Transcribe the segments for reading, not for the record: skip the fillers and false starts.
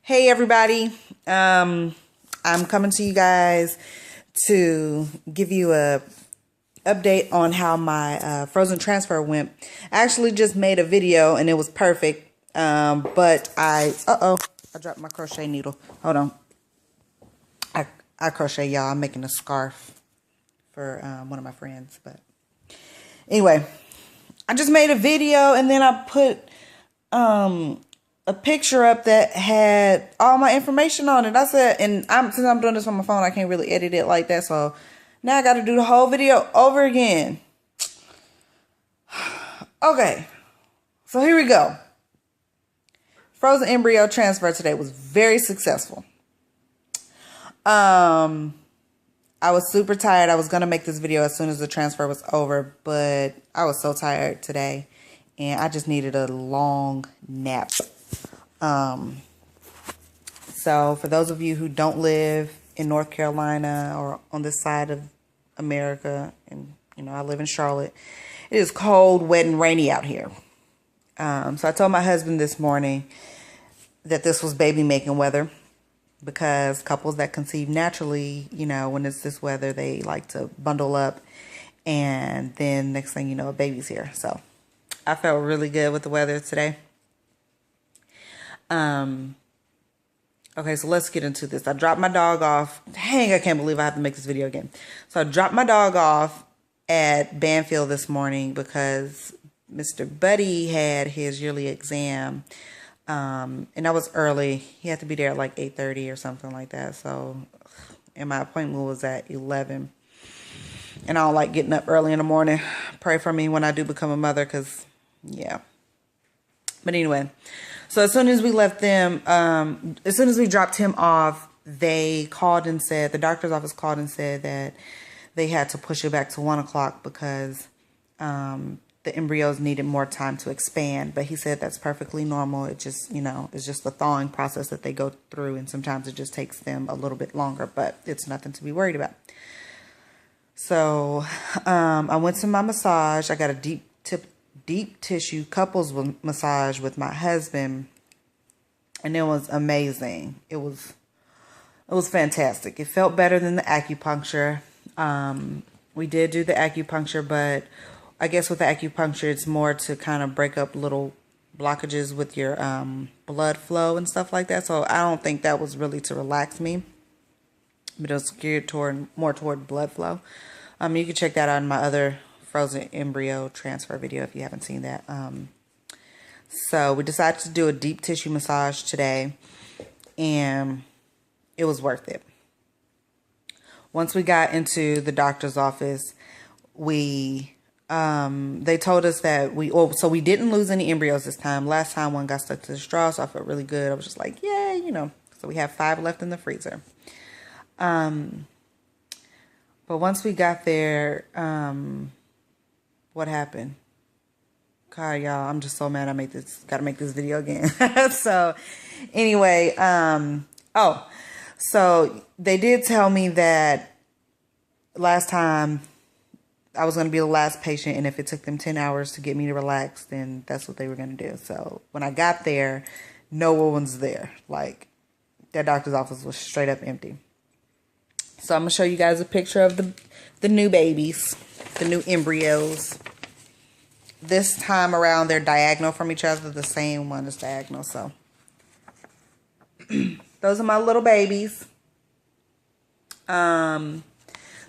Hey everybody, I'm coming to you guys to give you a update on how my frozen transfer went. I actually just made a video and it was perfect, but I dropped my crochet needle. Hold on. I crochet, y'all. I'm making a scarf for one of my friends, but anyway, I just made a video and then I put a picture up that had all my information on it. I said, and since I'm doing this on my phone, I can't really edit it like that. So now I got to do the whole video over again. Okay, so here we go. Frozen embryo transfer today was very successful. I was super tired. I was going to make this video as soon as the transfer was over, but I was so tired today and I just needed a long nap. So for those of you who don't live in North Carolina or on this side of America, and I live in Charlotte, it is cold, wet, and rainy out here. So I told my husband this morning that this was baby making weather, because couples that conceive naturally, when it's this weather, they like to bundle up, and then next thing you know, a baby's here. So I felt really good with the weather today. Okay, so let's get into this. I dropped my dog off. Dang, I can't believe I have to make this video again. So I dropped my dog off at Banfield this morning because Mr. Buddy had his yearly exam. And that was early. He had to be there at like 8:30 or something like that. So, and my appointment was at 11. And I don't like getting up early in the morning. Pray for me when I do become a mother, because, yeah. But anyway, so as soon as we left them, as soon as we dropped him off, they called and said, the doctor's office called and said that they had to push it back to 1 o'clock because the embryos needed more time to expand. But he said that's perfectly normal. It just, it's just the thawing process that they go through, and sometimes it just takes them a little bit longer, but it's nothing to be worried about. So I went to my massage. I got a deep tissue couples massage with my husband, and it was amazing. It was fantastic. It felt better than the acupuncture. We did do the acupuncture, but I guess with the acupuncture, it's more to kind of break up little blockages with your blood flow and stuff like that. So I don't think that was really to relax me, but it was geared more toward blood flow. You can check that out in my other frozen embryo transfer video if you haven't seen that. So we decided to do a deep tissue massage today, and it was worth it. Once we got into the doctor's office, they told us that so we didn't lose any embryos this time. Last time one got stuck to the straw, so I felt really good. I was just like, yay, So we have 5 left in the freezer. But once we got there, what happened? God, y'all, I'm just so mad I gotta make this video again. So anyway, so they did tell me that last time I was going to be the last patient, and if it took them 10 hours to get me to relax, then that's what they were going to do. So when I got there, no one was there. Like, that doctor's office was straight up empty. So I'm going to show you guys a picture of the new babies, the new embryos. This time around, they're diagonal from each other. The same one is diagonal. So those are my little babies.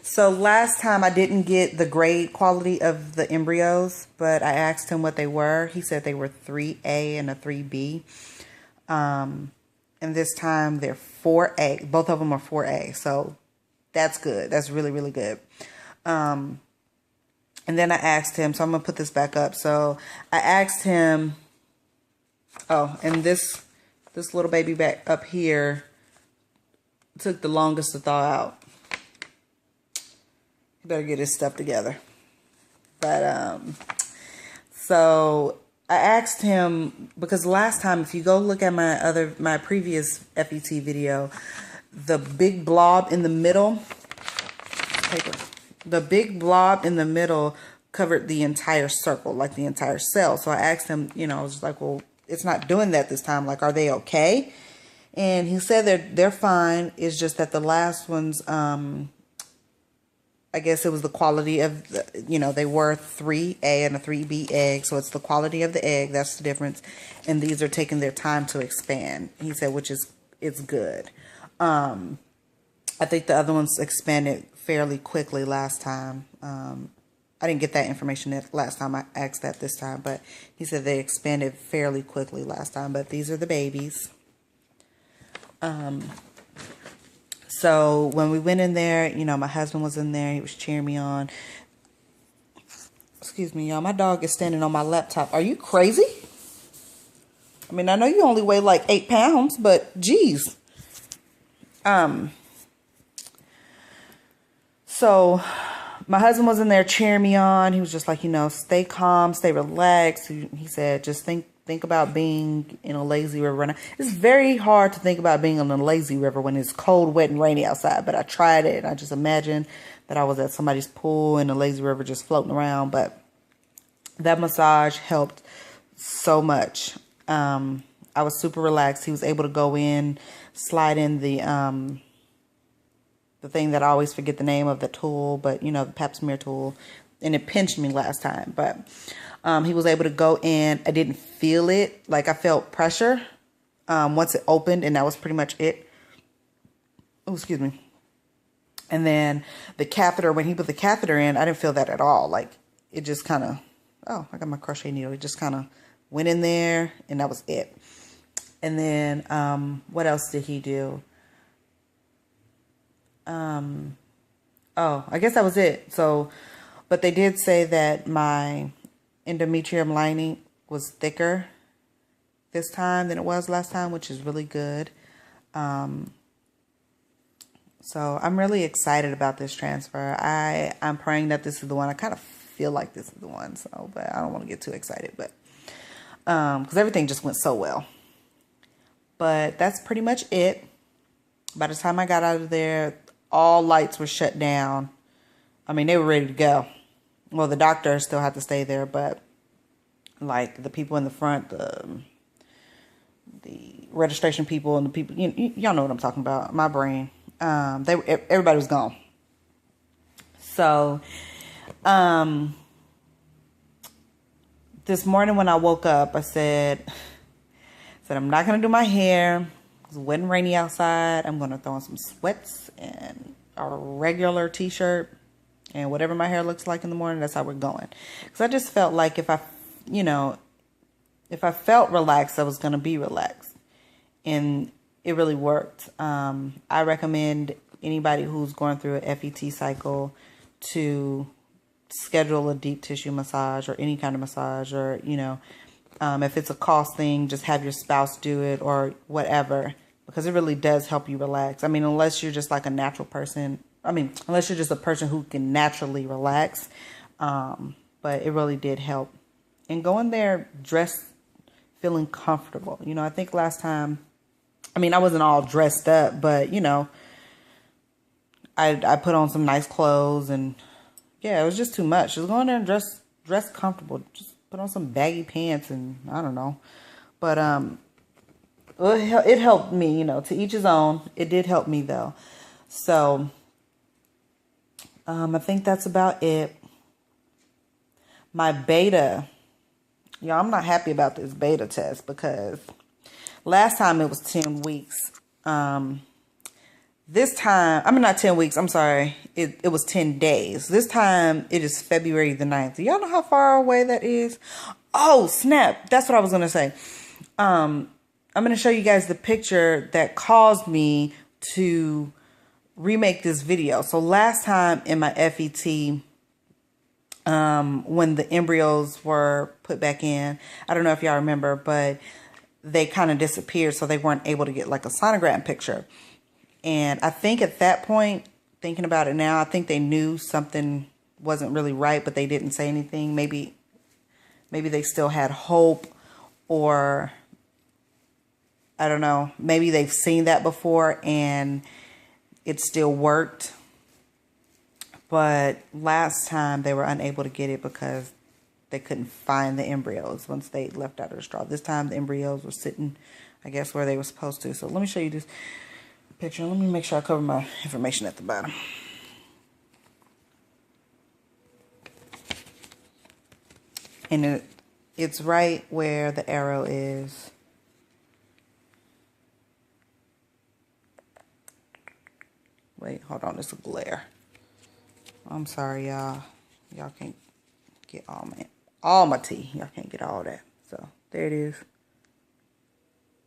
So last time I didn't get the grade quality of the embryos, but I asked him what they were. He said they were 3A and a 3B. And this time they're 4A. Both of them are 4A. So that's good. That's really, really good. And then I asked him, so I'm going to put this back up. So I asked him, and this little baby back up here took the longest to thaw out. He better get his stuff together. But, so I asked him, because last time, if you go look at my previous FET video, the big blob in the middle, the big blob in the middle covered the entire circle, like the entire cell. So I asked him, I was just like, well, it's not doing that this time. Like, are they okay? And he said they're fine. It's just that the last ones, I guess it was the quality of the, they were 3A and a 3B egg. So it's the quality of the egg. That's the difference. And these are taking their time to expand. He said, which is, it's good. I think the other ones expanded fairly quickly last time. I didn't get that information last time. I asked that this time. But he said they expanded fairly quickly last time. But these are the babies. So when we went in there, my husband was in there. He was cheering me on. Excuse me, y'all. My dog is standing on my laptop. Are you crazy? I mean, I know you only weigh like 8 pounds, but geez. So my husband was in there cheering me on. He was just like, stay calm, stay relaxed. He said, just think about being in a lazy river. And it's very hard to think about being in a lazy river when it's cold, wet, and rainy outside. But I tried it. And I just imagined that I was at somebody's pool in a lazy river just floating around. But that massage helped so much. I was super relaxed. He was able to go in, slide in the thing that I always forget the name of, the tool, but the pap smear tool. And it pinched me last time. But he was able to go in. I didn't feel it. Like, I felt pressure once it opened, and that was pretty much it. Oh, excuse me. And then the catheter, when he put the catheter in, I didn't feel that at all. Like, it just kind of, oh, I got my crochet needle. It just kind of went in there, and that was it. And then what else did he do? Oh, I guess that was it. So, but they did say that my endometrium lining was thicker this time than it was last time, which is really good. So I'm really excited about this transfer. I'm praying that this is the one. I kind of feel like this is the one, so, but I don't want to get too excited, but because everything just went so well. But that's pretty much it. By the time I got out of there, all lights were shut down. I mean, they were ready to go. Well, the doctor still had to stay there, but like the people in the front, the registration people and the people, y'all know what I'm talking about. My brain, everybody was gone. So, this morning when I woke up, I said I'm not gonna do my hair. It's wet and rainy outside. I'm gonna throw on some sweats and a regular t-shirt. And whatever my hair looks like in the morning, that's how we're going. Because I just felt like if I felt relaxed, I was going to be relaxed. And it really worked. I recommend anybody who's going through an FET cycle to schedule a deep tissue massage or any kind of massage. Or, if it's a cost thing, just have your spouse do it or whatever. Because it really does help you relax. I mean, unless you're just like a natural person. Unless you're just a person who can naturally relax. But it really did help. And going there dressed, feeling comfortable. I think last time, I wasn't all dressed up, but, I put on some nice clothes. And, yeah, it was just too much. Just going there and dress comfortable. Just put on some baggy pants and, I don't know. But it helped me, to each his own. It did help me, though. So I think that's about it. My beta. Y'all, I'm not happy about this beta test because last time it was 10 weeks. This time, not 10 weeks. I'm sorry. It was 10 days. This time it is February the 9th. Do y'all know how far away that is? Oh, snap. That's what I was going to say. I'm going to show you guys the picture that caused me to remake this video. So last time in my FET, when the embryos were put back in, I don't know if y'all remember, but they kind of disappeared. So they weren't able to get like a sonogram picture. And I think at that point, thinking about it now, I think they knew something wasn't really right, but they didn't say anything. Maybe they still had hope, or I don't know. Maybe they've seen that before and it still worked. But last time they were unable to get it because they couldn't find the embryos once they left out of the straw. This time the embryos were sitting I guess, where they were supposed to. So let me show you this picture. Let me make sure I cover my information at the bottom. And it's right where the arrow is. Wait, hold on, it's a glare. I'm sorry, y'all. Y'all can't get all my tea. Y'all can't get all that. So there it is.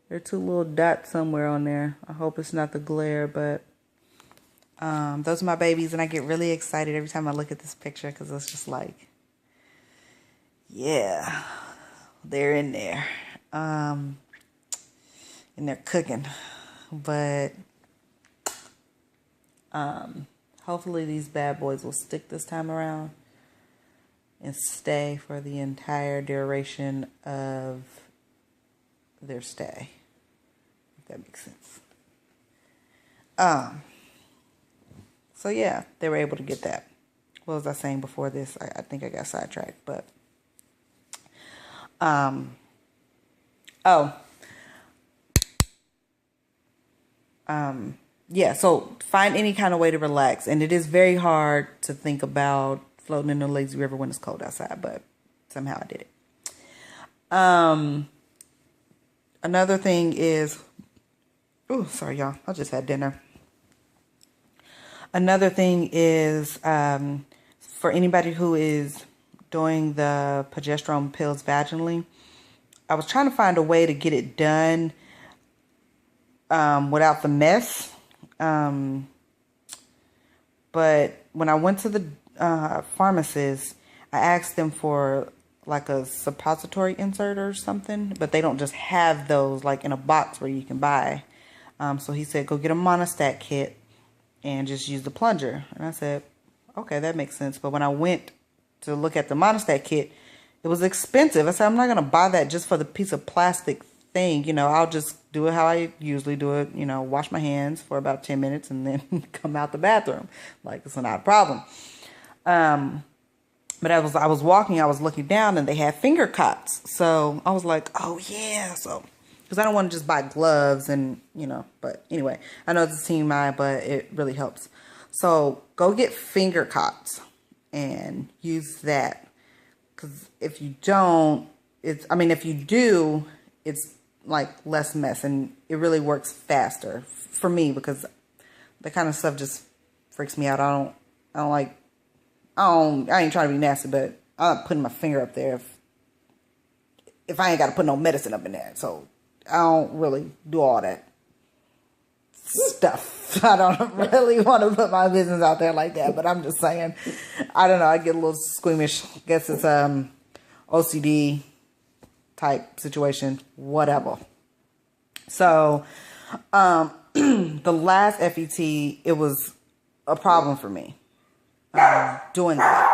There are two little dots somewhere on there. I hope it's not the glare, but those are my babies, and I get really excited every time I look at this picture because it's just like, yeah, they're in there. And they're cooking. But hopefully these bad boys will stick this time around and stay for the entire duration of their stay, if that makes sense. So yeah, they were able to get that. What was I saying before this? I think I got sidetracked, but yeah, so find any kind of way to relax. And it is very hard to think about floating in the lazy river when it's cold outside, but somehow I did it. Another thing is, oh, sorry, y'all. I just had dinner. Another thing is, for anybody who is doing the progesterone pills vaginally, I was trying to find a way to get it done without the mess. But when I went to the pharmacist, I asked them for like a suppository insert or something, but they don't just have those like in a box where you can buy. So he said, go get a monostat kit and just use the plunger. And I said, okay, that makes sense. But when I went to look at the monostat kit, it was expensive. I said, I'm not going to buy that just for the piece of plastic thing. You know, I'll just do it how I usually do it. You know, wash my hands for about 10 minutes and then come out the bathroom. Like, it's not a problem. But I was walking, I was looking down, and they had finger cots. So I was like, oh yeah. So, because I don't want to just buy gloves and, you know, but anyway, I know it's a TMI, but it really helps. So go get finger cots and use that. Because if you don't, if you do, it's like less mess, and it really works faster for me, because that kind of stuff just freaks me out. I ain't trying to be nasty, but I'm not putting my finger up there if I ain't got to put no medicine up in there. So I don't really do all that stuff. I don't really want to put my business out there like that, but I'm just saying, I don't know, I get a little squeamish. I guess it's OCD type situation, whatever. So the last FET, it was a problem for me doing that.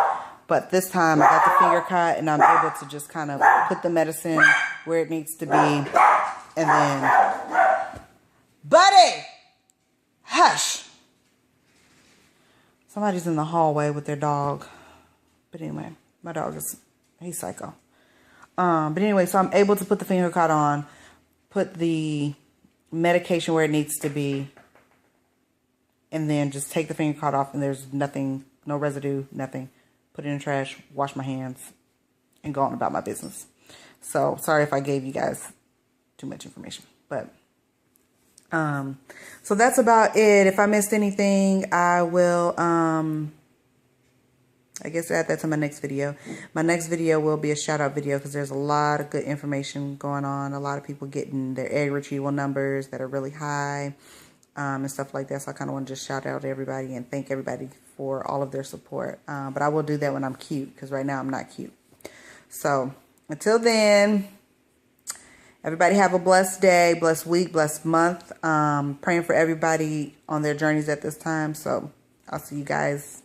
But this time I got the finger cot, and I'm able to just kind of put the medicine where it needs to be. And then, buddy, hush. Somebody's in the hallway with their dog. But anyway, my dog he's psycho. But anyway, so I'm able to put the finger cot on, put the medication where it needs to be, and then just take the finger cot off, and there's nothing, no residue, nothing. Put it in the trash, wash my hands, and go on about my business. So, sorry if I gave you guys too much information. But, so that's about it. If I missed anything, I will, I guess add that to my next video. My next video will be a shout-out video, because there's a lot of good information going on. A lot of people getting their egg retrieval numbers that are really high, and stuff like that. So I kind of want to just shout out to everybody and thank everybody for all of their support. But I will do that when I'm cute, because right now I'm not cute. So until then, everybody have a blessed day, blessed week, blessed month. Praying for everybody on their journeys at this time. So I'll see you guys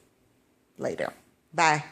later. Bye.